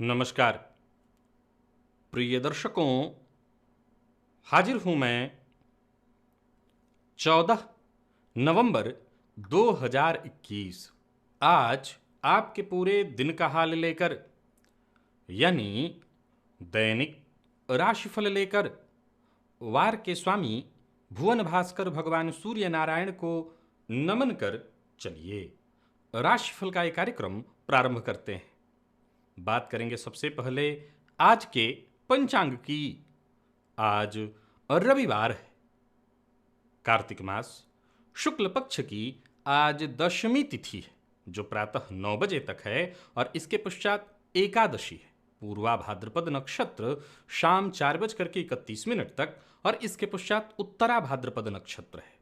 नमस्कार प्रिय दर्शकों। हाजिर हूं मैं 14 नवंबर 2021 आज आपके पूरे दिन का हाल लेकर, यानी दैनिक राशिफल लेकर वार के स्वामी भुवन भास्कर भगवान सूर्य नारायण को नमन कर चलिए राशिफल का एक कार्यक्रम प्रारंभ करते हैं। बात करेंगे सबसे पहले आज के पंचांग की। आज रविवार है, कार्तिक मास शुक्ल पक्ष की आज दशमी तिथि है जो प्रातः 9 बजे तक है और इसके पश्चात एकादशी है। पूर्वा भाद्रपद नक्षत्र शाम 4:31 तक और इसके पश्चात उत्तरा भाद्रपद नक्षत्र है।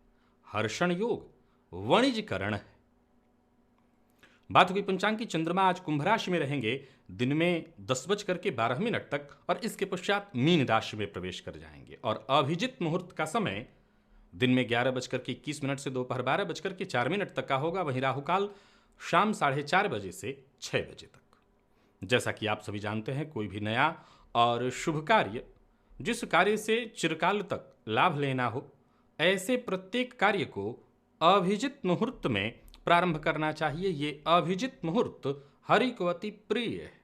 हर्षण योग वणिजकरण है। बात हुई पंचांग की। चंद्रमा आज कुंभ राशि में रहेंगे दिन में 10:12 तक और इसके पश्चात मीन राशि में प्रवेश कर जाएंगे और अभिजित मुहूर्त का समय दिन में 11:21 से दोपहर 12:04 तक का होगा। वहीं राहुकाल शाम 4:30 बजे से 6 बजे तक। जैसा कि आप सभी जानते हैं, कोई भी नया और शुभ कार्य, जिस कार्य से चिरकाल तक लाभ लेना हो, ऐसे प्रत्येक कार्य को अभिजित मुहूर्त में प्रारंभ करना चाहिए। ये अभिजित मुहूर्त हरि को अति प्रिय है।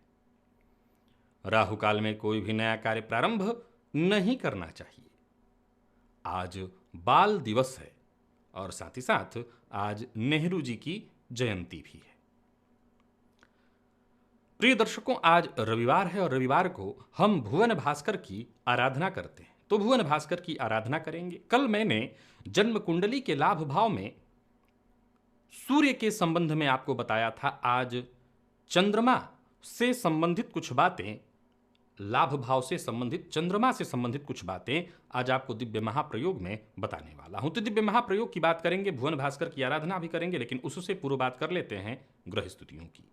राहु काल में कोई भी नया कार्य प्रारंभ नहीं करना चाहिए। आज बाल दिवस है और साथ ही साथ आज नेहरू जी की जयंती भी है। प्रिय दर्शकों, आज रविवार है और रविवार को हम भुवन भास्कर की आराधना करते हैं, तो भुवन भास्कर की आराधना करेंगे। कल मैंने जन्म कुंडली के लाभ भाव में सूर्य के संबंध में आपको बताया था। आज चंद्रमा से संबंधित कुछ बातें, लाभ भाव से संबंधित, चंद्रमा से संबंधित कुछ बातें आज आपको दिव्य महाप्रयोग में बताने वाला हूं। तो दिव्य महाप्रयोग की बात करेंगे, भुवन भास्कर की आराधना भी करेंगे, लेकिन उससे पूर्व बात कर लेते हैं ग्रह स्थितियों की।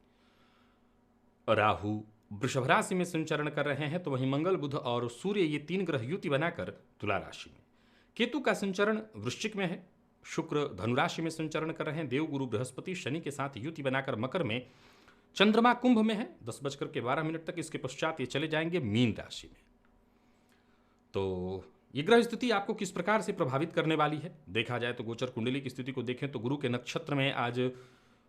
राहु वृषभ राशि में संचरण कर रहे हैं, तो वहीं मंगल, बुध और सूर्य ये 3 ग्रह युति बनाकर तुला राशि में। केतु का संचरण वृश्चिक में है। शुक्र धनुराशि में संचरण कर रहे हैं। देव गुरु बृहस्पति शनि के साथ युति बनाकर मकर में। चंद्रमा कुंभ में है 10:12 तक। इसके पश्चात ये चले जाएंगे मीन राशि में। तो ये ग्रह स्थिति आपको किस प्रकार से प्रभावित करने वाली है देखा जाए तो गोचर कुंडली की स्थिति को देखें तो गुरु के नक्षत्र में आज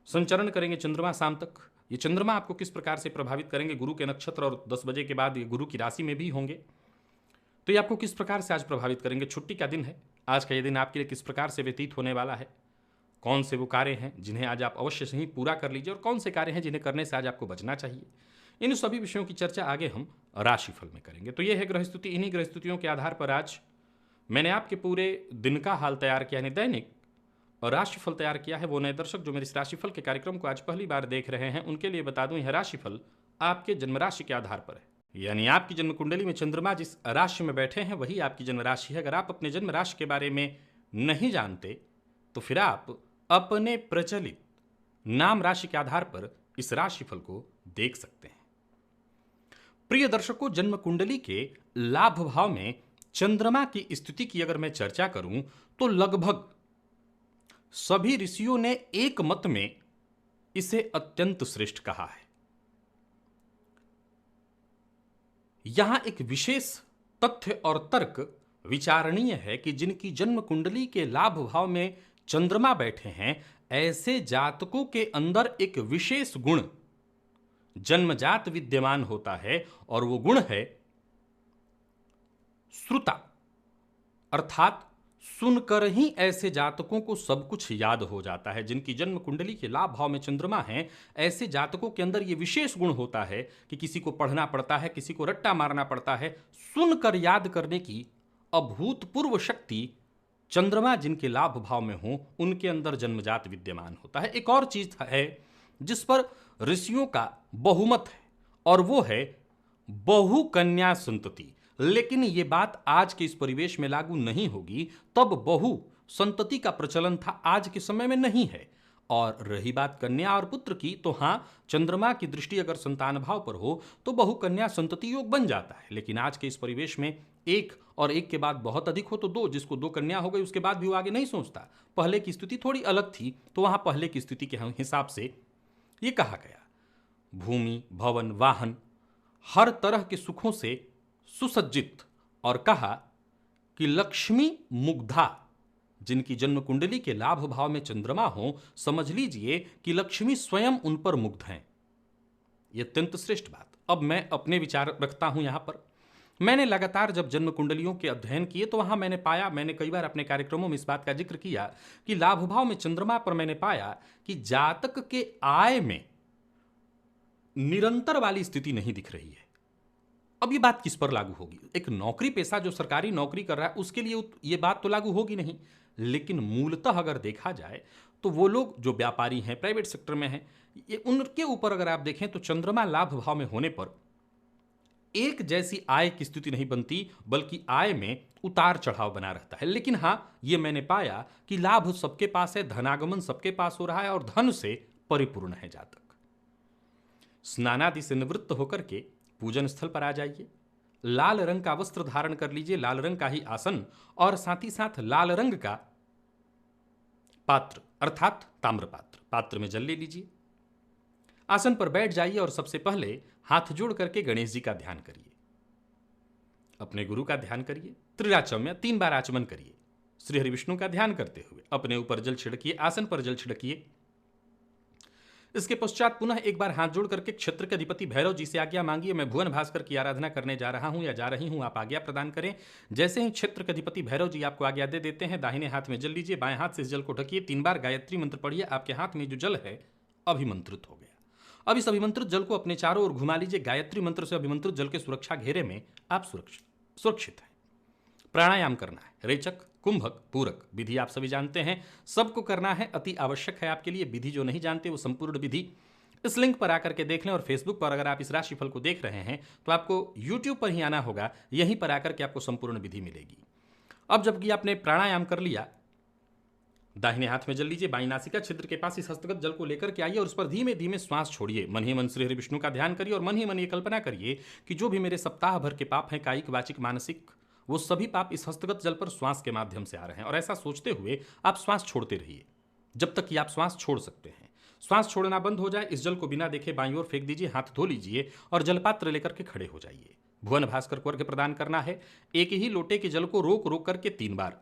संचरण करेंगे चंद्रमा शाम तक। ये चंद्रमा आपको किस प्रकार से प्रभावित करेंगे गुरु के नक्षत्र, और 10 बजे के बाद ये गुरु की राशि में भी होंगे। तो ये आपको किस प्रकार से आज प्रभावित करेंगे। छुट्टी का दिन है, आज का ये दिन आपके लिए किस प्रकार से व्यतीत होने वाला है। कौन से वो कार्य हैं जिन्हें आज आप अवश्य से ही पूरा कर लीजिए और कौन से कार्य हैं जिन्हें करने से आज आपको बचना चाहिए। इन सभी विषयों की चर्चा आगे हम राशिफल में करेंगे। तो ये है ग्रह स्थिति। इन्हीं ग्रह स्थितियों के आधार पर आज मैंने आपके पूरे दिन का हाल तैयार किया, यानी दैनिक और राशिफल तैयार किया है। वो नए दर्शक जो मेरे इस राशिफल के कार्यक्रम को आज पहली बार देख रहे हैं, उनके लिए बता दूं, यह राशिफल आपके जन्म राशि के आधार पर है, यानी आपकी जन्म कुंडली में चंद्रमा जिस राशि में बैठे हैं वही आपकी जन्म राशि है। अगर आप अपने जन्म राशि के बारे में नहीं जानते तो फिर आप अपने प्रचलित नाम राशि के आधार पर इस राशिफल को देख सकते हैं। प्रिय दर्शकों, जन्म कुंडली के लाभ भाव में चंद्रमा की स्थिति की अगर मैं चर्चा करूं तो लगभग सभी ऋषियों ने एक मत में इसे अत्यंत श्रेष्ठ कहा है। यहां एक विशेष तथ्य और तर्क विचारणीय है कि जिनकी जन्म कुंडली के लाभ भाव में चंद्रमा बैठे हैं, ऐसे जातकों के अंदर एक विशेष गुण जन्मजात विद्यमान होता है और वो गुण है श्रुता, अर्थात सुनकर ही ऐसे जातकों को सब कुछ याद हो जाता है। जिनकी जन्म कुंडली के लाभ भाव में चंद्रमा है, ऐसे जातकों के अंदर यह विशेष गुण होता है कि किसी को पढ़ना पड़ता है, किसी को रट्टा मारना पड़ता है, सुनकर याद करने की अभूतपूर्व शक्ति चंद्रमा जिनके लाभ भाव में हो उनके अंदर जन्मजात विद्यमान होता है। एक और चीज है जिस पर ऋषियों का बहुमत है और वो है बहु कन्या संतति। लेकिन ये बात आज के इस परिवेश में लागू नहीं होगी। तब बहु संतति का प्रचलन था, आज के समय में नहीं है। और रही बात कन्या और पुत्र की, तो हाँ, चंद्रमा की दृष्टि अगर संतान भाव पर हो तो बहुकन्या संतति योग बन जाता है। लेकिन आज के इस परिवेश में एक और एक के बाद बहुत अधिक हो तो 2, जिसको 2 कन्या हो गई उसके बाद भी वो आगे नहीं सोचता। पहले की स्थिति थोड़ी अलग थी, तो वहां पहले की स्थिति के हिसाब से ये कहा गया। भूमि, भवन, वाहन हर तरह के सुखों से सुसज्जित और कहा कि लक्ष्मी मुग्धा, जिनकी जन्म कुंडली के लाभ भाव में चंद्रमा हो, समझ लीजिए कि लक्ष्मी स्वयं उन पर मुग्ध हैं। यह अत्यंत श्रेष्ठ बात। अब मैं अपने विचार रखता हूं यहां पर। मैंने लगातार जब जन्म कुंडलियों के अध्ययन किए तो वहां मैंने पाया, मैंने कई बार अपने कार्यक्रमों में इस बात का जिक्र किया कि लाभ भाव में चंद्रमा पर मैंने पाया कि जातक के आय में निरंतर वाली स्थिति नहीं दिख रही है। अब ये बात किस पर लागू होगी? एक नौकरी पेशा जो सरकारी नौकरी कर रहा है उसके लिए ये बात तो लागू होगी नहीं, लेकिन मूलतः अगर देखा जाए तो वो लोग जो व्यापारी हैं, प्राइवेट सेक्टर में हैं, ये उनके ऊपर अगर आप देखें तो चंद्रमा लाभ भाव में होने पर एक जैसी आय की स्थिति नहीं बनती, बल्कि आय में उतार चढ़ाव बना रहता है। लेकिन हां, यह मैंने पाया कि लाभ सबके पास है, धनागमन सबके पास हो रहा है और धन से परिपूर्ण है जातक। स्नानादि से निवृत्त होकर के पूजन स्थल पर आ जाइए, लाल रंग का वस्त्र धारण कर लीजिए, लाल रंग का ही आसन और साथ ही साथ लाल रंग का पात्र अर्थात ताम्र पात्र, पात्र में जल ले लीजिए, आसन पर बैठ जाइए और सबसे पहले हाथ जोड़ करके गणेश जी का ध्यान करिए, अपने गुरु का ध्यान करिए, त्रिराचम या 3 बार आचमन करिए, श्री हरि विष्णु का ध्यान करते हुए अपने ऊपर जल छिड़किए, आसन पर जल छिड़किए। इसके पश्चात पुनः एक बार हाथ जोड़ करके क्षेत्र के अधिपति भैरव जी से आज्ञा मांगिए, मैं भुवन भास्कर की आराधना करने जा रहा हूं या जा रही हूं, आप आज्ञा प्रदान करें। जैसे ही क्षेत्र के अधिपति भैरव जी आपको आज्ञा दे देते हैं, दाहिने हाथ में जल लीजिए, बाएं हाथ से इस जल को ढकिए, 3 बार गायत्री मंत्र पढ़िए, आपके हाथ में जो जल है अभिमंत्रित हो गया। अब इस अभिमंत्रित जल को अपने चारों ओर घुमा लीजिए। गायत्री मंत्र से अभिमंत्रित जल के सुरक्षा घेरे में आप सुरक्षित हैं। प्राणायाम करना है, रेचक, कुंभक, पूरक विधि आप सभी जानते हैं, सबको करना है, अति आवश्यक है आपके लिए। विधि जो नहीं जानते वो संपूर्ण विधि इस लिंक पर आकर के देख लें। और फेसबुक पर अगर आप इस राशिफल को देख रहे हैं तो आपको यूट्यूब पर ही आना होगा, यहीं पर आकर के आपको संपूर्ण विधि मिलेगी। अब जबकि आपने प्राणायाम कर लिया, दाहिने हाथ में जल लीजिए, बाईं नासिका छिद्र के पास इस हस्तगत जल को लेकर के आइए और उस पर धीमे धीमे श्वास छोड़िए। मन ही मन श्री हरि विष्णु का ध्यान करिए और मन ही मन ये कल्पना करिए कि जो भी मेरे सप्ताह भर के पाप हैं, कायिक, वाचिक, मानसिक, वो सभी पाप इस हस्तगत जल पर श्वास के माध्यम से आ रहे हैं। और ऐसा सोचते हुए आप श्वास छोड़ते रहिए जब तक कि आप श्वास छोड़ सकते हैं। श्वास छोड़ना बंद हो जाए, इस जल को बिना देखे बाईं ओर फेंक दीजिए, हाथ धो लीजिए और जलपात्र लेकर के खड़े हो जाइए। भुवन भास्कर को अर्घ्य प्रदान करना है। एक ही लोटे के जल को रोक रोक करके 3 बार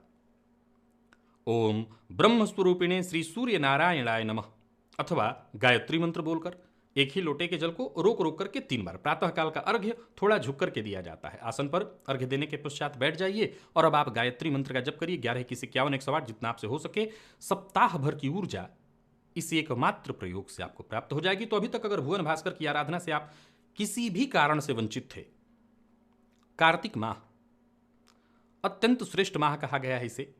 ओम ब्रह्मस्वरूपिणे श्री सूर्य नारायणाय नमः अथवा गायत्री मंत्र बोलकर एक ही लोटे के जल को रोक रोक करके 3 बार, प्रातःकाल का अर्घ्य थोड़ा झुक करके दिया जाता है। आसन पर अर्घ्य देने के पश्चात बैठ जाइए और अब आप गायत्री मंत्र का जप करिए। 11 की 51 108 जितना आपसे हो सके। सप्ताह भर की ऊर्जा इसी एकमात्र प्रयोग से आपको प्राप्त हो जाएगी। तो अभी तक अगर भुवन भास्कर की आराधना से आप किसी भी कारण से वंचित थे, कार्तिक माह अत्यंत श्रेष्ठ माह कहा गया है इसे,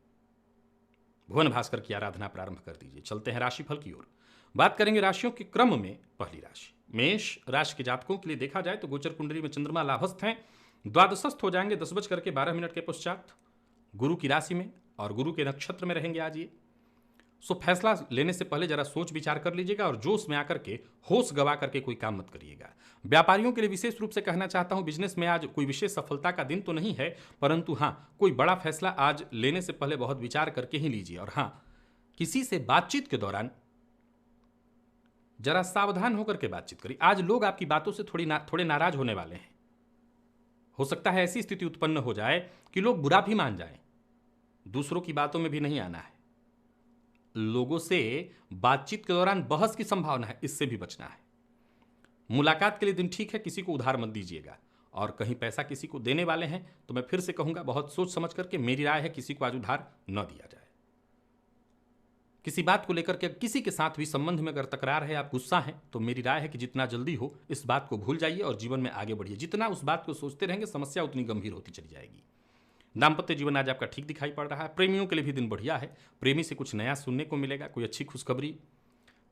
भुवन भास्कर की आराधना प्रारंभ कर दीजिए। चलते हैं राशिफल की ओर। बात करेंगे राशियों के क्रम में। पहली राशि मेष राशि के जातकों के लिए देखा जाए तो गोचर कुंडली में चंद्रमा लाभस्थ हैं, द्वादशस्थ हो जाएंगे 10:12 के पश्चात गुरु की राशि में और गुरु के नक्षत्र में रहेंगे आज ये। सो फैसला लेने से पहले जरा सोच विचार कर लीजिएगा और जोश में आकर के होश गवा करके कोई काम मत करिएगा। व्यापारियों के लिए विशेष रूप से कहना चाहता हूं, बिजनेस में आज कोई विशेष सफलता का दिन तो नहीं है, परंतु हां, कोई बड़ा फैसला आज लेने से पहले बहुत विचार करके ही लीजिए। और हां, किसी से बातचीत के दौरान जरा सावधान होकर के बातचीत करिए। आज लोग आपकी बातों से थोड़े नाराज होने वाले हैं। हो सकता है ऐसी स्थिति उत्पन्न हो जाए कि लोग बुरा भी मान जाएं। दूसरों की बातों में भी नहीं आना है। लोगों से बातचीत के दौरान बहस की संभावना है, इससे भी बचना है। मुलाकात के लिए दिन ठीक है, किसी को उधार मत दीजिएगा। और कहीं पैसा किसी को देने वाले हैं तो मैं फिर से कहूंगा, बहुत सोच समझ करके, मेरी राय है किसी को आज उधार न दिया जाए। किसी बात को लेकर के किसी के साथ भी संबंध में अगर तकरार है, आप गुस्सा हैं, तो मेरी राय है कि जितना जल्दी हो इस बात को भूल जाइए और जीवन में आगे बढ़िए। जितना उस बात को सोचते रहेंगे, समस्या उतनी गंभीर होती चली जाएगी। दाम्पत्य जीवन आज आपका ठीक दिखाई पड़ रहा है। प्रेमियों के लिए भी दिन बढ़िया है। प्रेमी से कुछ नया सुनने को मिलेगा, कोई अच्छी खुशखबरी।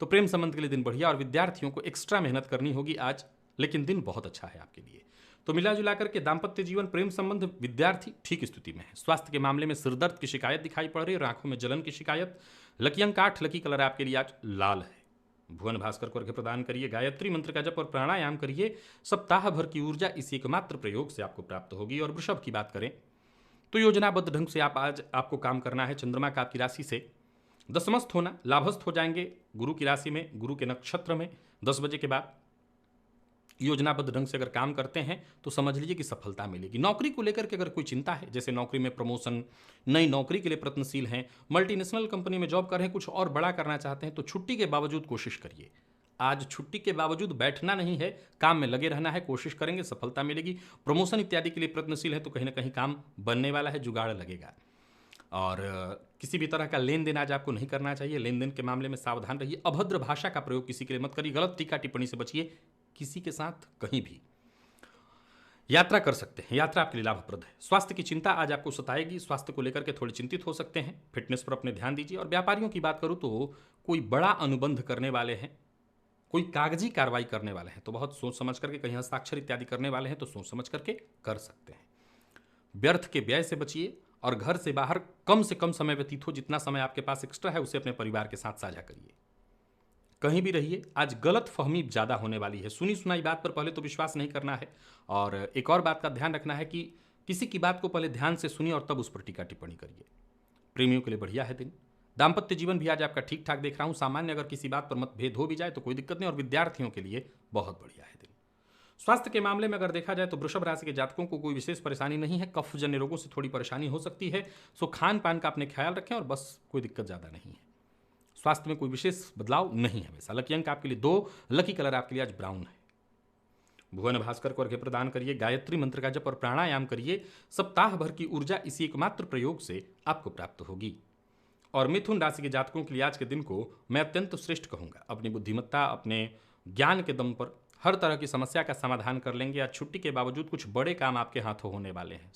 तो प्रेम संबंध के लिए दिन बढ़िया। और विद्यार्थियों को एक्स्ट्रा मेहनत करनी होगी आज, लेकिन दिन बहुत अच्छा है आपके लिए। तो मिला जुला करके दाम्पत्य जीवन, प्रेम संबंध, विद्यार्थी ठीक स्थिति में है। स्वास्थ्य के मामले में सिरदर्द की शिकायत दिखाई पड़ रही है और आंखों में जलन की शिकायत। लकी अंक 8, लकी कलर आपके लिए आज लाल है। भुवन भास्कर को अर्घ्य प्रदान करिए, गायत्री मंत्र का जप और प्राणायाम करिए। सप्ताह भर की ऊर्जा इसी एकमात्र प्रयोग से आपको प्राप्त होगी। और वृषभ की बात करें तो योजनाबद्ध ढंग से आपको काम करना है। चंद्रमा का आपकी राशि से दशमस्थ होना, लाभस्थ हो जाएंगे गुरु की राशि में, गुरु के नक्षत्र में 10 बजे के बाद। योजनाबद्ध ढंग से अगर काम करते हैं तो समझ लीजिए कि सफलता मिलेगी। नौकरी को लेकर के अगर कोई चिंता है, जैसे नौकरी में प्रमोशन, नई नौकरी के लिए प्रयत्नशील हैं, मल्टीनेशनल कंपनी में जॉब कर रहे हैं, कुछ और बड़ा करना चाहते हैं, तो छुट्टी के बावजूद कोशिश करिए। आज छुट्टी के बावजूद बैठना नहीं है, काम में लगे रहना है, कोशिश करेंगे सफलता मिलेगी। प्रमोशन इत्यादि के लिए प्रयत्नशील है तो कहीं ना कहीं काम बनने वाला है, जुगाड़ लगेगा। और किसी भी तरह का लेन देन आज आपको नहीं करना चाहिए। लेन देन के मामले में सावधान रहिए। अभद्र भाषा का प्रयोग किसी के लिए मत करिए। गलत टीका टिप्पणी से बचिए किसी के साथ कहीं भी। यात्रा कर सकते हैं, यात्रा आपके लिए लाभप्रद है। स्वास्थ्य की चिंता आज आपको सताएगी, स्वास्थ्य को लेकर के थोड़े चिंतित हो सकते हैं। फिटनेस पर अपने ध्यान दीजिए। और व्यापारियों की बात करूं तो कोई बड़ा अनुबंध करने वाले हैं, कोई कागजी कार्रवाई करने वाले हैं तो बहुत सोच समझ करके, कहीं हस्ताक्षर इत्यादि करने वाले हैं तो सोच समझ करके कर सकते हैं। व्यर्थ के व्यय से बचिए और घर से बाहर कम से कम समय व्यतीत हो। जितना समय आपके पास एक्स्ट्रा है उसे अपने परिवार के साथ साझा करिए। कहीं भी रहिए, आज गलत फहमी ज़्यादा होने वाली है। सुनी सुनाई बात पर पहले तो विश्वास नहीं करना है। और एक और बात का ध्यान रखना है कि किसी की बात को पहले ध्यान से सुनिए और तब उस पर टीका टिप्पणी करिए। प्रेमियों के लिए बढ़िया है दिन। दाम्पत्य जीवन भी आज आपका ठीक ठाक देख रहा हूं। सामान्य अगर किसी बात पर मतभेद हो भी जाए तो कोई दिक्कत नहीं। और विद्यार्थियों के लिए बहुत बढ़िया है दिन। स्वास्थ्य के मामले में अगर देखा जाए तो वृषभ राशि के जातकों को कोई विशेष परेशानी नहीं है। कफजन्य रोगों से थोड़ी परेशानी हो सकती है, सो खान पान का अपने ख्याल रखें और बस, कोई दिक्कत ज़्यादा नहीं है। स्वास्थ्य में कोई विशेष बदलाव नहीं है वैसा। लकी अंक आपके लिए 2, लकी कलर आपके लिए आज ब्राउन है। भुवन भास्कर को अर्घ्य प्रदान करिए, गायत्री मंत्र का जप और प्राणायाम करिए। सप्ताह भर की ऊर्जा इसी एकमात्र प्रयोग से आपको प्राप्त होगी। और मिथुन राशि के जातकों के लिए आज के दिन को मैं अत्यंत श्रेष्ठ कहूंगा। अपनी बुद्धिमत्ता, अपने ज्ञान के दम पर हर तरह की समस्या का समाधान कर लेंगे। आज छुट्टी के बावजूद कुछ बड़े काम आपके हाथों होने वाले हैं।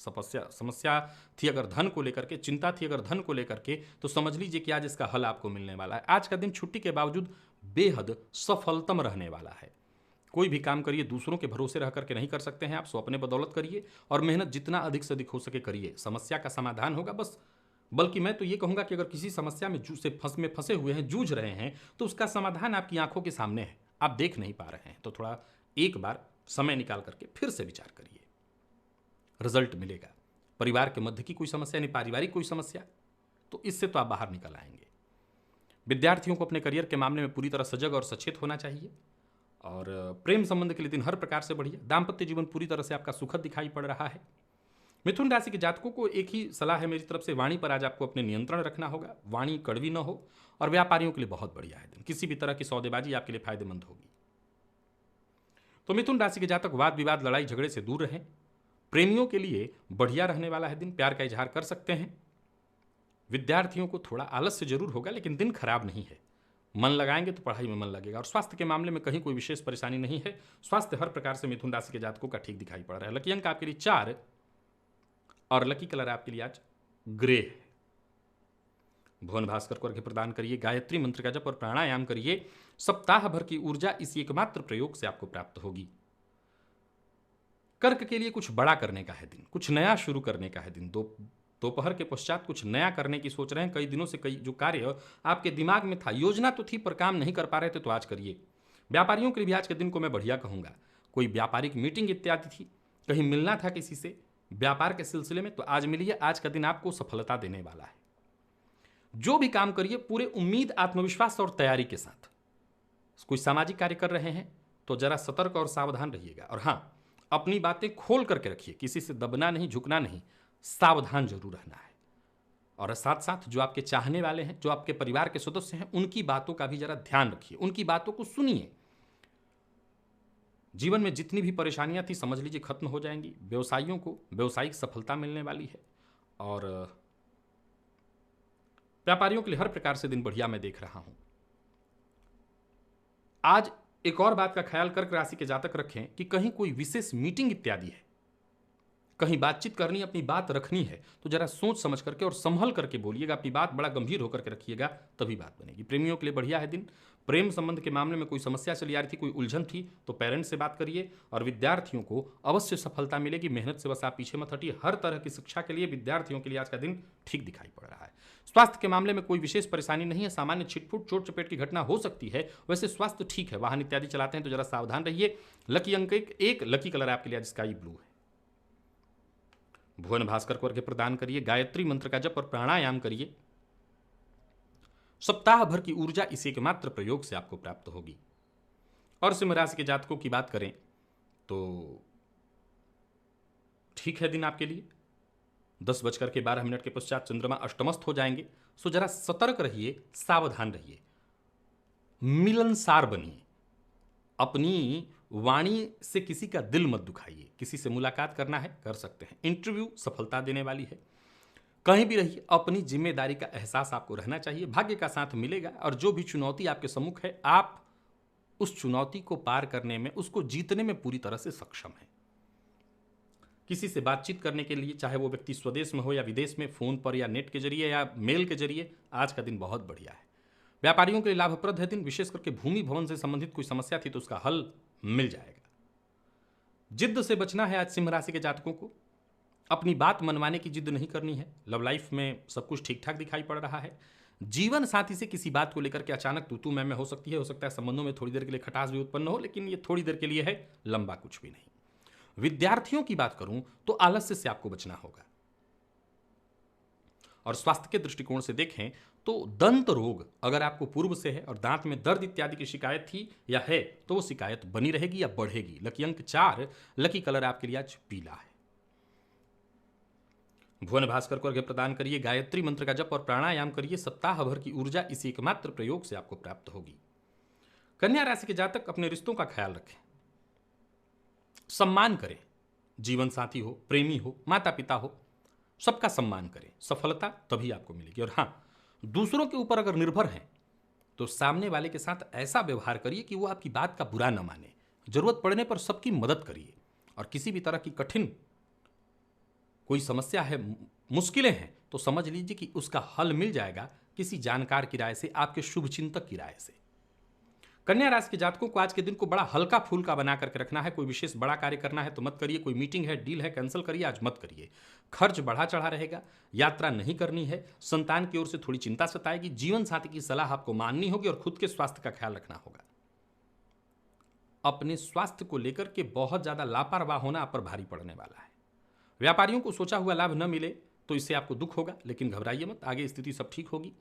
समस्या थी अगर धन को लेकर के, चिंता थी अगर धन को लेकर के, तो समझ लीजिए कि आज इसका हल आपको मिलने वाला है। आज का दिन छुट्टी के बावजूद बेहद सफलतम रहने वाला है। कोई भी काम करिए, दूसरों के भरोसे रह करके नहीं कर सकते हैं आप, सो अपने बदौलत करिए और मेहनत जितना अधिक से अधिक हो सके करिए। समस्या का समाधान होगा बस। बल्कि मैं तो ये कहूंगा कि अगर किसी समस्या में फंसे हुए हैं, जूझ रहे हैं, तो उसका समाधान आपकी आंखों के सामने है, आप देख नहीं पा रहे हैं। तो थोड़ा एक बार समय निकाल करके फिर से विचार करिए, रिजल्ट मिलेगा। परिवार के मध्य की कोई समस्या नहीं, पारिवारिक कोई समस्या, तो इससे तो आप बाहर निकल आएंगे। विद्यार्थियों को अपने करियर के मामले में पूरी तरह सजग और सचेत होना चाहिए। और प्रेम संबंध के लिए दिन हर प्रकार से बढ़िया। दाम्पत्य जीवन पूरी तरह से आपका सुखद दिखाई पड़ रहा है। मिथुन राशि के जातकों को एक ही सलाह है मेरी तरफ से, वाणी पर आज आपको अपने नियंत्रण रखना होगा, वाणी कड़वी न हो। और व्यापारियों के लिए बहुत बढ़िया है दिन, किसी भी तरह की सौदेबाजी आपके लिए फायदेमंद होगी। तो मिथुन राशि के जातक वाद विवाद, लड़ाई झगड़े से दूर रहें। प्रेमियों के लिए बढ़िया रहने वाला है दिन, प्यार का इजहार कर सकते हैं। विद्यार्थियों को थोड़ा आलस्य जरूर होगा, लेकिन दिन खराब नहीं है। मन लगाएंगे तो पढ़ाई में मन लगेगा। और स्वास्थ्य के मामले में कहीं कोई विशेष परेशानी नहीं है। स्वास्थ्य हर प्रकार से मिथुन राशि के जातकों का ठीक दिखाई पड़ रहा है। लकी अंक आपके लिए 4 और लकी कलर आपके लिए आज ग्रे है। भुवन भास्कर को अर्घ्य प्रदान करिए, गायत्री मंत्र का जप और प्राणायाम करिए। सप्ताह भर की ऊर्जा इसी एकमात्र प्रयोग से आपको प्राप्त होगी। कर्क के लिए कुछ बड़ा करने का है दिन, कुछ नया शुरू करने का है दिन। दोपहर के पश्चात कुछ नया करने की सोच रहे हैं। कई दिनों से कई जो कार्य आपके दिमाग में था, योजना तो थी पर काम नहीं कर पा रहे थे, तो आज करिए। व्यापारियों के लिए भी आज के दिन को मैं बढ़िया कहूंगा। कोई व्यापारिक मीटिंग इत्यादि थी, कहीं मिलना था किसी से व्यापार के सिलसिले में, तो आज मिलिए। आज का दिन आपको सफलता देने वाला है। जो भी काम करिए पूरे उम्मीद, आत्मविश्वास और तैयारी के साथ। कोई सामाजिक कार्य कर रहे हैं तो जरा सतर्क और सावधान रहिएगा। और हाँ, अपनी बातें खोल करके रखिए, किसी से दबना नहीं, झुकना नहीं, सावधान जरूर रहना है। और साथ साथ जो आपके चाहने वाले हैं, जो आपके परिवार के सदस्य हैं, उनकी बातों का भी जरा ध्यान रखिए, उनकी बातों को सुनिए। जीवन में जितनी भी परेशानियां थी समझ लीजिए खत्म हो जाएंगी। व्यवसायियों को व्यवसायिक सफलता मिलने वाली है। और व्यापारियों के लिए हर प्रकार से दिन बढ़िया मैं देख रहा हूं। आज एक और बात का ख्याल कर्क राशि के जातक रखें कि कहीं कोई विशेष मीटिंग इत्यादि है, कहीं बातचीत करनी, अपनी बात रखनी है, तो जरा सोच समझ करके और संभल करके बोलिएगा। अपनी बात बड़ा गंभीर होकर के रखिएगा, तभी बात बनेगी। प्रेमियों के लिए बढ़िया है दिन। प्रेम संबंध के मामले में कोई समस्या चली आ रही थी, कोई उलझन थी, तो पेरेंट्स से बात करिए। और विद्यार्थियों को अवश्य सफलता मिलेगी। मेहनत से बस आप पीछे मत हटिए। हर तरह की शिक्षा के लिए विद्यार्थियों के लिए आज का दिन ठीक दिखाई पड़ रहा है। स्वास्थ्य के मामले में कोई विशेष परेशानी नहीं है। सामान्य छिटपुट, चोट चपेट की घटना हो सकती है, वैसे स्वास्थ्य ठीक है। वाहन इत्यादि चलाते हैं तो जरा सावधान रहिए। लकी अंक 1, लकी कलर आपके लिए आज स्काई ब्लू है। भुवन भास्कर को अर्घ्य प्रदान करिए, गायत्री मंत्र का जप और प्राणायाम करिए। सप्ताह भर की ऊर्जा इसी एकमात्र प्रयोग से आपको प्राप्त होगी। और सिंह राशि के जातकों की बात करें तो ठीक है दिन आपके लिए। 10:12 के पश्चात चंद्रमा अष्टमस्त हो जाएंगे। सो जरा सतर्क रहिए, सावधान रहिए, मिलनसार बनिए, अपनी वाणी से किसी का दिल मत दुखाइए। किसी से मुलाकात करना है कर सकते हैं, इंटरव्यू सफलता देने वाली है। कहीं भी रहिए, अपनी जिम्मेदारी का एहसास आपको रहना चाहिए। भाग्य का साथ मिलेगा और जो भी चुनौती आपके सम्मुख है, आप उस चुनौती को पार करने में, उसको जीतने में पूरी तरह से सक्षम है। किसी से बातचीत करने के लिए, चाहे वो व्यक्ति स्वदेश में हो या विदेश में, फोन पर या नेट के जरिए या मेल के जरिए, आज का दिन बहुत बढ़िया है। व्यापारियों के लिए लाभप्रद है दिन। विशेष करके भूमि भवन से संबंधित कोई समस्या थी तो उसका हल मिल जाएगा। जिद्द से बचना है आज सिंह राशि के जातकों को। अपनी बात मनवाने की जिद नहीं करनी है। लव लाइफ में सब कुछ ठीक ठाक दिखाई पड़ रहा है। जीवन साथी से किसी बात को लेकर के अचानक तू मैं हो सकती है। हो सकता है संबंधों में थोड़ी देर के लिए खटास भी उत्पन्न हो, लेकिन ये थोड़ी देर के लिए है, लंबा कुछ भी नहीं। विद्यार्थियों की बात करूं तो आलस्य से आपको बचना होगा। और स्वास्थ्य के दृष्टिकोण से देखें तो दंत रोग अगर आपको पूर्व से है और दांत में दर्द इत्यादि की शिकायत थी या है तो वो शिकायत बनी रहेगी या बढ़ेगी। लकी अंक 4, लकी कलर आपके लिए आज पीला है। भुवन भास्कर को अर्घ्य प्रदान करिए, गायत्री मंत्र का जप और प्राणायाम करिए। सप्ताह भर की ऊर्जा इसी एकमात्र प्रयोग से आपको प्राप्त होगी। कन्या राशि के जातक अपने रिश्तों का ख्याल रखें, सम्मान करें। जीवन साथी हो, प्रेमी हो, माता पिता हो, सबका सम्मान करें। सफलता तभी आपको मिलेगी। और हाँ, दूसरों के ऊपर अगर निर्भर हैं तो सामने वाले के साथ ऐसा व्यवहार करिए कि वो आपकी बात का बुरा न माने। जरूरत पड़ने पर सबकी मदद करिए। और किसी भी तरह की कठिन कोई समस्या है, मुश्किलें हैं, तो समझ लीजिए कि उसका हल मिल जाएगा किसी जानकार की राय से, आपके शुभचिंतक की राय से। कन्या राशि के जातकों को आज के दिन को बड़ा हल्का फुल्का बना करके रखना है। कोई विशेष बड़ा कार्य करना है तो मत करिए। कोई मीटिंग है, डील है, कैंसिल करिए, आज मत करिए। खर्च बढ़ा चढ़ा रहेगा। यात्रा नहीं करनी है। संतान की ओर से थोड़ी चिंता सताएगी। जीवन साथी की सलाह आपको माननी होगी और खुद के स्वास्थ्य का ख्याल रखना होगा। अपने स्वास्थ्य को लेकर के बहुत ज्यादा लापरवाह होना आप पर भारी पड़ने वाला है। व्यापारियों को सोचा हुआ लाभ न मिले तो इससे आपको दुख होगा, लेकिन घबराइए मत, आगे स्थिति सब ठीक होगी।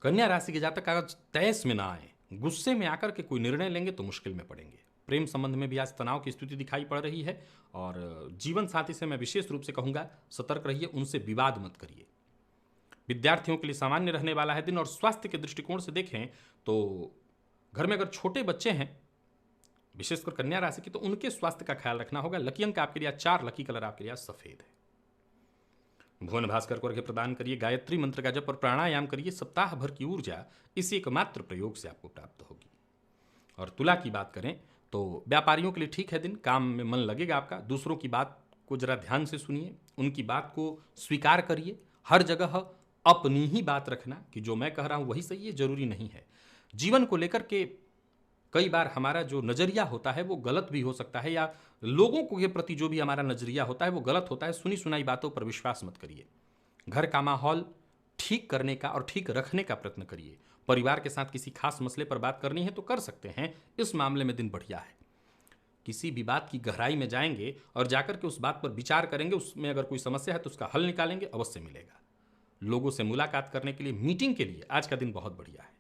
कन्या राशि के जातक अगर तैस में ना आए, गुस्से में आकर के कोई निर्णय लेंगे तो मुश्किल में पड़ेंगे। प्रेम संबंध में भी आज तनाव की स्थिति दिखाई पड़ रही है। और जीवन साथी से मैं विशेष रूप से कहूंगा, सतर्क रहिए, उनसे विवाद मत करिए। विद्यार्थियों के लिए सामान्य रहने वाला है दिन। और स्वास्थ्य के दृष्टिकोण से देखें तो घर में अगर छोटे बच्चे हैं, विशेषकर कन्या राशि की, तो उनके स्वास्थ्य का ख्याल रखना होगा। लकी अंक आपके लिए 4, लकी कलर आपके लिए सफेद है। भुवन भास्कर को अर्घ्य प्रदान करिए, गायत्री मंत्र का जप और प्राणायाम करिए। सप्ताह भर की ऊर्जा इसी एकमात्र प्रयोग से आपको प्राप्त होगी। और तुला की बात करें तो व्यापारियों के लिए ठीक है दिन। काम में मन लगेगा आपका। दूसरों की बात को जरा ध्यान से सुनिए, उनकी बात को स्वीकार करिए। हर जगह अपनी ही बात रखना कि जो मैं कह रहा हूं वही सही है, जरूरी नहीं है। जीवन को लेकर के कई बार हमारा जो नजरिया होता है वो गलत भी हो सकता है, या लोगों के प्रति जो भी हमारा नजरिया होता है वो गलत होता है। सुनी सुनाई बातों पर विश्वास मत करिए। घर का माहौल ठीक करने का और ठीक रखने का प्रयत्न करिए। परिवार के साथ किसी खास मसले पर बात करनी है तो कर सकते हैं, इस मामले में दिन बढ़िया है। किसी भी बात की गहराई में जाएंगे और जाकर के उस बात पर विचार करेंगे, उसमें अगर कोई समस्या है तो उसका हल निकालेंगे, अवश्य मिलेगा। लोगों से मुलाकात करने के लिए, मीटिंग के लिए आज का दिन बहुत बढ़िया है।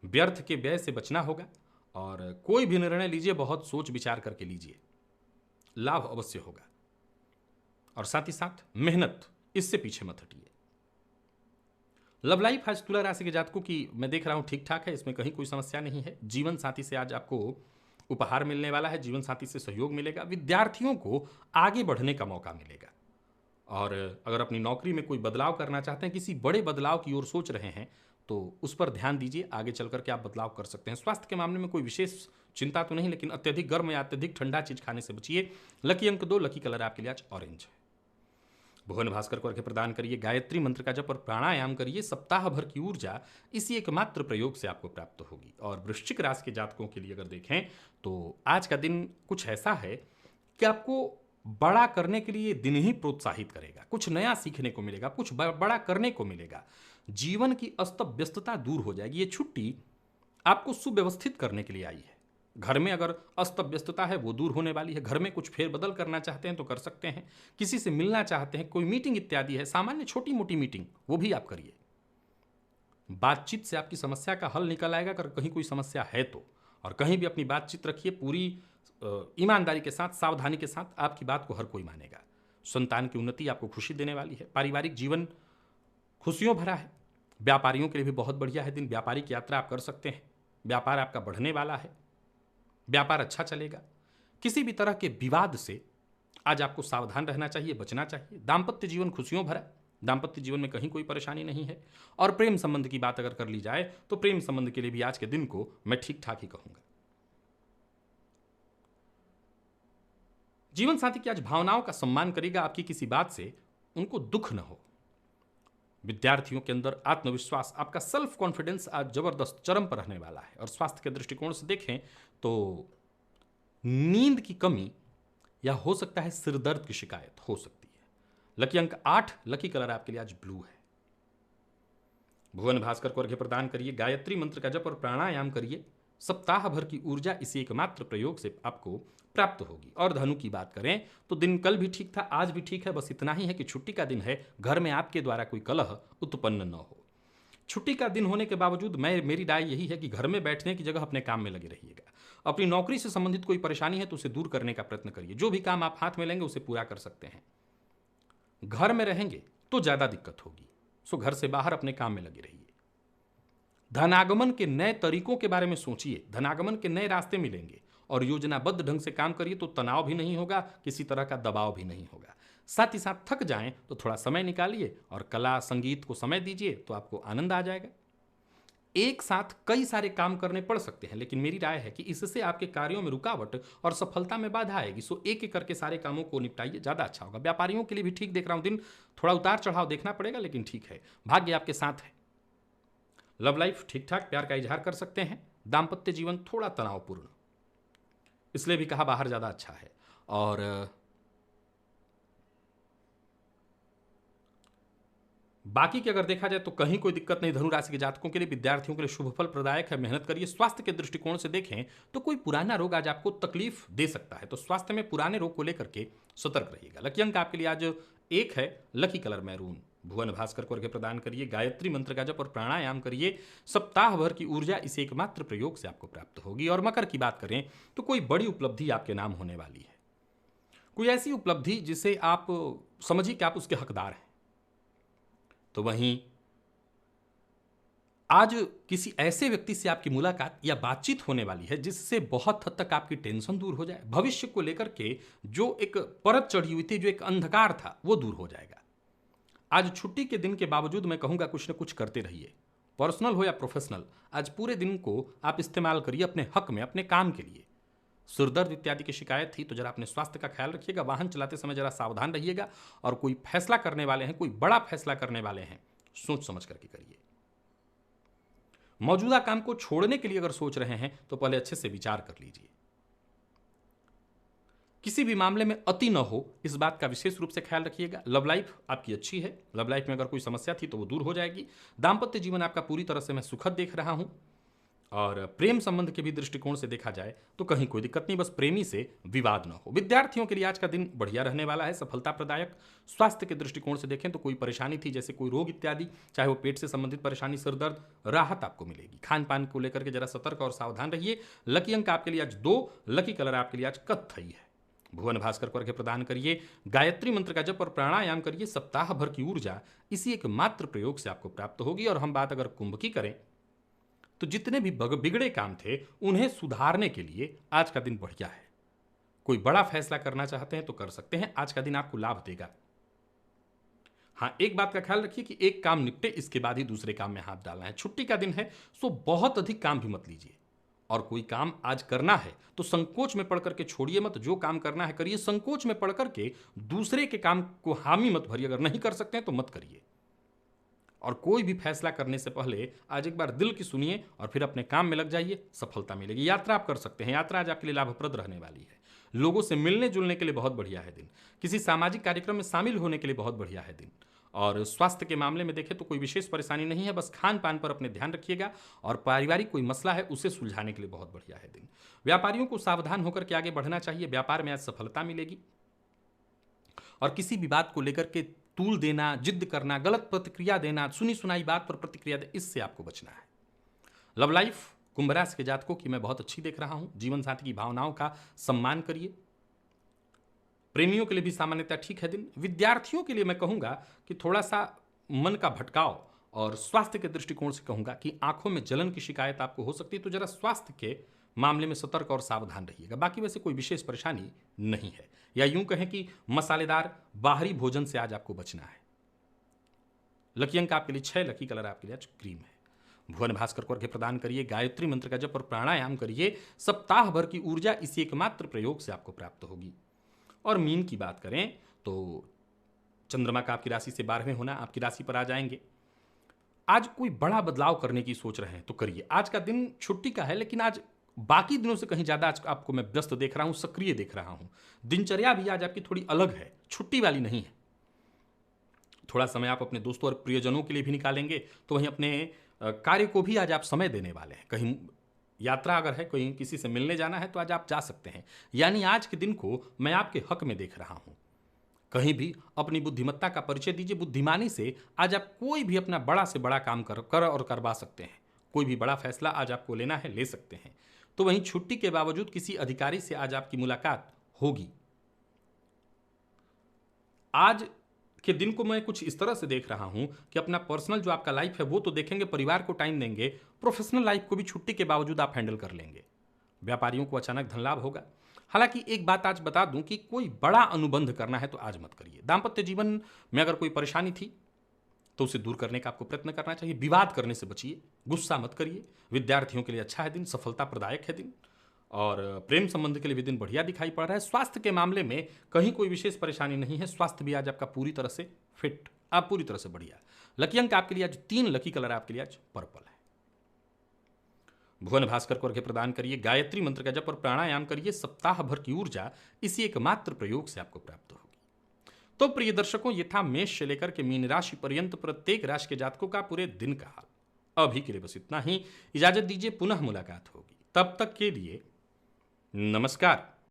व्यर्थ के व्यय से बचना होगा। और कोई भी निर्णय लीजिए बहुत सोच विचार करके लीजिए, लाभ अवश्य होगा। और साथ ही साथ मेहनत, इससे पीछे मत हटिए। लव लाइफ आज तुला राशि के जातकों की मैं देख रहा हूं ठीक ठाक है, इसमें कहीं कोई समस्या नहीं है। जीवन साथी से आज आपको उपहार मिलने वाला है, जीवन साथी से सहयोग मिलेगा। विद्यार्थियों को आगे बढ़ने का मौका मिलेगा। और अगर अपनी नौकरी में कोई बदलाव करना चाहते हैं, किसी बड़े बदलाव की ओर सोच रहे हैं, तो उस पर ध्यान दीजिए। आगे चल करके आप बदलाव कर सकते हैं। स्वास्थ्य के मामले में कोई विशेष चिंता तो नहीं, लेकिन अत्यधिक गर्म या अत्यधिक ठंडा चीज खाने से बचिए। लकी अंक 2, लकी कलर आपके लिए आज ऑरेंज है। भुवन भास्कर को अर्घ्य प्रदान करिए, गायत्री मंत्र का जप और प्राणायाम करिए। सप्ताह भर की ऊर्जा इसी एकमात्र प्रयोग से आपको प्राप्त होगी। और वृश्चिक राशि के जातकों के लिए अगर देखें तो आज का दिन कुछ ऐसा है कि आपको बड़ा करने के लिए दिन ही प्रोत्साहित करेगा। कुछ नया सीखने को मिलेगा, कुछ बड़ा करने को मिलेगा। जीवन की अस्त व्यस्तता दूर हो जाएगी। ये छुट्टी आपको सुव्यवस्थित करने के लिए आई है। घर में अगर अस्त व्यस्तता है वो दूर होने वाली है। घर में कुछ फेरबदल करना चाहते हैं तो कर सकते हैं। किसी से मिलना चाहते हैं, कोई मीटिंग इत्यादि है, सामान्य छोटी मोटी मीटिंग, वो भी आप करिए। बातचीत से आपकी समस्या का हल निकल आएगा। अगर कहीं कोई समस्या है तो और कहीं भी अपनी बातचीत रखिए पूरी ईमानदारी के साथ, सावधानी के साथ, आपकी बात को हर कोई मानेगा। संतान की उन्नति आपको खुशी देने वाली है। पारिवारिक जीवन खुशियों भरा है। व्यापारियों के लिए भी बहुत बढ़िया है दिन। व्यापारिक यात्रा आप कर सकते हैं। व्यापार आपका बढ़ने वाला है। व्यापार अच्छा चलेगा। किसी भी तरह के विवाद से आज आपको सावधान रहना चाहिए, बचना चाहिए। दाम्पत्य जीवन खुशियों भरा। दाम्पत्य जीवन में कहीं कोई परेशानी नहीं है। और प्रेम संबंध की बात अगर कर ली जाए तो प्रेम संबंध के लिए भी आज के दिन को मैं ठीक ठाक ही कहूंगा। जीवन साथी की आज भावनाओं का सम्मान करेगा। आपकी किसी बात से उनको दुख न हो। विद्यार्थियों के अंदर आत्मविश्वास, आपका सेल्फ कॉन्फिडेंस आज जबरदस्त चरम पर रहने वाला है। और स्वास्थ्य के दृष्टिकोण से देखें तो नींद की कमी या हो सकता है सिर दर्द की शिकायत हो सकती है। लकी अंक 8, लकी कलर आपके लिए आज ब्लू है। भुवन भास्कर को अर्घ्य प्रदान करिए। गायत्री मंत्र का जप और प्राणायाम करिए। सप्ताह भर की ऊर्जा इसी एकमात्र प्रयोग से आपको प्राप्त होगी। और धनु की बात करें तो दिन कल भी ठीक था, आज भी ठीक है। बस इतना ही है कि छुट्टी का दिन है, घर में आपके द्वारा कोई कलह उत्पन्न न हो। छुट्टी का दिन होने के बावजूद मेरी राय यही है कि घर में बैठने की जगह अपने काम में लगे रहिएगा। अपनी नौकरी से संबंधित कोई परेशानी है तो उसे दूर करने का प्रयत्न करिए। जो भी काम आप हाथ में लेंगे उसे पूरा कर सकते हैं। घर में रहेंगे तो ज्यादा दिक्कत होगी, सो घर से बाहर अपने काम में लगे रहिए। धनागमन के नए तरीकों के बारे में सोचिए। धनागमन के नए रास्ते मिलेंगे और योजनाबद्ध ढंग से काम करिए तो तनाव भी नहीं होगा, किसी तरह का दबाव भी नहीं होगा। साथ ही साथ थक जाएं तो थोड़ा समय निकालिए और कला संगीत को समय दीजिए तो आपको आनंद आ जाएगा। एक साथ कई सारे काम करने पड़ सकते हैं, लेकिन मेरी राय है कि इससे आपके कार्यों में रुकावट और सफलता में बाधा आएगी। सो एक एक करके सारे कामों को निपटाइए, ज्यादा अच्छा होगा। व्यापारियों के लिए भी ठीक देख रहा हूं दिन, थोड़ा उतार चढ़ाव देखना पड़ेगा लेकिन ठीक है। भाग्य आपके साथ है। लव लाइफ ठीक ठाक, प्यार का इजहार कर सकते हैं। दाम्पत्य जीवन थोड़ा तनावपूर्ण, इसलिए भी कहा बाहर ज्यादा अच्छा है। और बाकी की अगर देखा जाए तो कहीं कोई दिक्कत नहीं। धनु राशि के जातकों के लिए, विद्यार्थियों के लिए शुभ फल प्रदायक है। मेहनत करिए। स्वास्थ्य के दृष्टिकोण से देखें तो कोई पुराना रोग आज आपको तकलीफ दे सकता है, तो स्वास्थ्य में पुराने रोग को लेकर के सतर्क रहिएगा। लकी अंक आपके लिए आज 1 है। Lucky colour maroon. Bhuvan Bhaskar को अर्घ्य प्रदान करिए। गायत्री मंत्र का जप और प्राणायाम करिए। सप्ताह भर की ऊर्जा इस एकमात्र प्रयोग से आपको प्राप्त होगी। और मकर की बात करें तो कोई बड़ी उपलब्धि आपके नाम होने वाली है। कोई ऐसी उपलब्धि जिसे आप समझिए कि आप उसके हकदार हैं। तो वहीं आज किसी ऐसे व्यक्ति से आपकी मुलाकात या बातचीत होने वाली है जिससे बहुत हद तक आपकी टेंशन दूर हो जाए। भविष्य को लेकर के जो एक परत चढ़ी हुई थी, जो एक अंधकार था, वो दूर हो जाएगा। आज छुट्टी के दिन के बावजूद मैं कहूंगा कुछ न कुछ करते रहिए, पर्सनल हो या प्रोफेशनल। आज पूरे दिन को आप इस्तेमाल करिए अपने हक में, अपने काम के लिए। सिरदर्द इत्यादि की शिकायत थी तो जरा अपने स्वास्थ्य का ख्याल रखिएगा। वाहन चलाते समय जरा सावधान रहिएगा। और कोई फैसला करने वाले हैं, कोई बड़ा फैसला करने वाले हैं, सोच समझ करके करिए। मौजूदा काम को छोड़ने के लिए अगर सोच रहे हैं तो पहले अच्छे से विचार कर लीजिए। किसी भी मामले में अति न हो, इस बात का विशेष रूप से ख्याल रखिएगा। लव लाइफ आपकी अच्छी है। लव लाइफ में अगर कोई समस्या थी तो वो दूर हो जाएगी। दाम्पत्य जीवन आपका पूरी तरह से मैं सुखद देख रहा हूं। और प्रेम संबंध के भी दृष्टिकोण से देखा जाए तो कहीं कोई दिक्कत नहीं, बस प्रेमी से विवाद न हो। विद्यार्थियों के लिए आज का दिन बढ़िया रहने वाला है, सफलता प्रदायक। स्वास्थ्य के दृष्टिकोण से देखें तो कोई परेशानी थी जैसे कोई रोग इत्यादि, चाहे वो पेट से संबंधित परेशानी, सिर दर्द, राहत आपको मिलेगी। खान पान को लेकर के जरा सतर्क और सावधान रहिए। लकी अंक आपके लिए आज 2, लकी कलर आपके लिए आज कत्थई है। भुवन भास्कर को अर्घ्य प्रदान करिए। गायत्री मंत्र का जप और प्राणायाम करिए। सप्ताह भर की ऊर्जा इसी एक मात्र प्रयोग से आपको प्राप्त होगी। और हम बात अगर कुंभ की करें तो जितने भी बिगड़े काम थे उन्हें सुधारने के लिए आज का दिन बढ़िया है। कोई बड़ा फैसला करना चाहते हैं तो कर सकते हैं। आज का दिन आपको लाभ देगा। हाँ, एक बात का ख्याल रखिए कि एक काम निपटे, इसके बाद ही दूसरे काम में हाथ डालना है। छुट्टी का दिन है, सो बहुत अधिक काम भी मत लीजिए। और कोई काम आज करना है तो संकोच में पड़ करके छोड़िए मत। जो काम करना है करिए। संकोच में पड़ करके दूसरे के काम को हामी मत भरिए। अगर नहीं कर सकते हैं तो मत करिए। और कोई भी फैसला करने से पहले आज एक बार दिल की सुनिए और फिर अपने काम में लग जाइए, सफलता मिलेगी। यात्रा आप कर सकते हैं। यात्रा आज आपके लिए लाभप्रद रहने वाली है। लोगों से मिलने जुलने के लिए बहुत बढ़िया है दिन। किसी सामाजिक कार्यक्रम में शामिल होने के लिए बहुत बढ़िया है दिन। और स्वास्थ्य के मामले में देखें तो कोई विशेष परेशानी नहीं है, बस खान पान पर अपने ध्यान रखिएगा। और पारिवारिक कोई मसला है उसे सुलझाने के लिए बहुत बढ़िया है दिन। व्यापारियों को सावधान होकर के आगे बढ़ना चाहिए। व्यापार में आज सफलता मिलेगी। और किसी भी बात को लेकर के तूल देना, जिद करना, गलत प्रतिक्रिया देना, सुनी सुनाई बात पर प्रतिक्रिया दे, इससे आपको बचना है। लव लाइफ कुंभ राशि के जातकों की मैं बहुत अच्छी देख रहा हूं। जीवन साथी की भावनाओं का सम्मान करिए। प्रेमियों के लिए भी सामान्यतः ठीक है दिन। विद्यार्थियों के लिए मैं कहूंगा कि थोड़ा सा मन का भटकाव, और स्वास्थ्य के दृष्टिकोण से कहूंगा कि आंखों में जलन की शिकायत आपको हो सकती है, तो जरा स्वास्थ्य के मामले में सतर्क और सावधान रहिएगा। बाकी वैसे कोई विशेष परेशानी नहीं है, या यूं कहें कि मसालेदार बाहरी भोजन से आज आपको बचना है। लकी अंक आपके लिए 6, लकी कलर आपके लिए आज क्रीम है। भुवन भास्कर को अर्घ्य प्रदान करिए, गायत्री मंत्र का जप और प्राणायाम करिए। सप्ताह भर की ऊर्जा इसी एकमात्र प्रयोग से आपको प्राप्त होगी। और मीन की बात करें तो चंद्रमा का आपकी राशि से 12वें होना, आपकी राशि पर आ जाएंगे। आज कोई बड़ा बदलाव करने की सोच रहे हैं तो करिए। आज का दिन छुट्टी का है, लेकिन आज बाकी दिनों से कहीं ज्यादा आज आपको मैं व्यस्त देख रहा हूं, सक्रिय देख रहा हूं। दिनचर्या भी आज आपकी थोड़ी अलग है, छुट्टी वाली नहीं है। थोड़ा समय आप अपने दोस्तों और प्रियजनों के लिए भी निकालेंगे, तो वहीं अपने कार्य को भी आज आप समय देने वाले हैं। कहीं यात्रा अगर है, कहीं किसी से मिलने जाना है, तो आज आप जा सकते हैं। यानी आज के दिन को मैं आपके हक में देख रहा हूं। कहीं भी अपनी बुद्धिमत्ता का परिचय दीजिए। बुद्धिमानी से आज आप कोई भी अपना बड़ा से बड़ा काम कर और करवा सकते हैं। कोई भी बड़ा फैसला आज आपको लेना है, ले सकते हैं। तो वहीं छुट्टी के बावजूद किसी अधिकारी से आज आपकी मुलाकात होगी। आज के दिन को मैं कुछ इस तरह से देख रहा हूं कि अपना पर्सनल जो आपका लाइफ है वो तो देखेंगे, परिवार को टाइम देंगे, प्रोफेशनल लाइफ को भी छुट्टी के बावजूद आप हैंडल कर लेंगे। व्यापारियों को अचानक धन लाभ होगा। हालांकि एक बात आज बता दूं कि कोई बड़ा अनुबंध करना है तो आज मत करिए। दाम्पत्य जीवन में अगर कोई परेशानी थी तो उसे दूर करने का आपको प्रयत्न करना चाहिए। विवाद करने से बचिए, गुस्सा मत करिए। विद्यार्थियों के लिए अच्छा है दिन, सफलता प्रदायक है दिन। और प्रेम संबंध के लिए भी दिन बढ़िया दिखाई पड़ रहा है। स्वास्थ्य के मामले में कहीं कोई विशेष परेशानी नहीं है। स्वास्थ्य भी आज आपका पूरी तरह से फिट, आप पूरी तरह से बढ़िया। लकी अंक आपके लिए आज 3, लकी कलर आपके लिए आज पर्पल है। भुवन भास्कर को अर्घ्य प्रदान करिए, गायत्री मंत्र का जप और प्राणायाम करिए। सप्ताह भर की ऊर्जा इसी एकमात्र प्रयोग से आपको प्राप्त होगी। तो प्रिय दर्शकों, ये था मेष से लेकर के मीन राशि पर्यंत प्रत्येक राशि के जातकों का पूरे दिन का हाल। अभी के लिए बस इतना ही। इजाजत दीजिए, पुनः मुलाकात होगी। तब तक के लिए नमस्कार।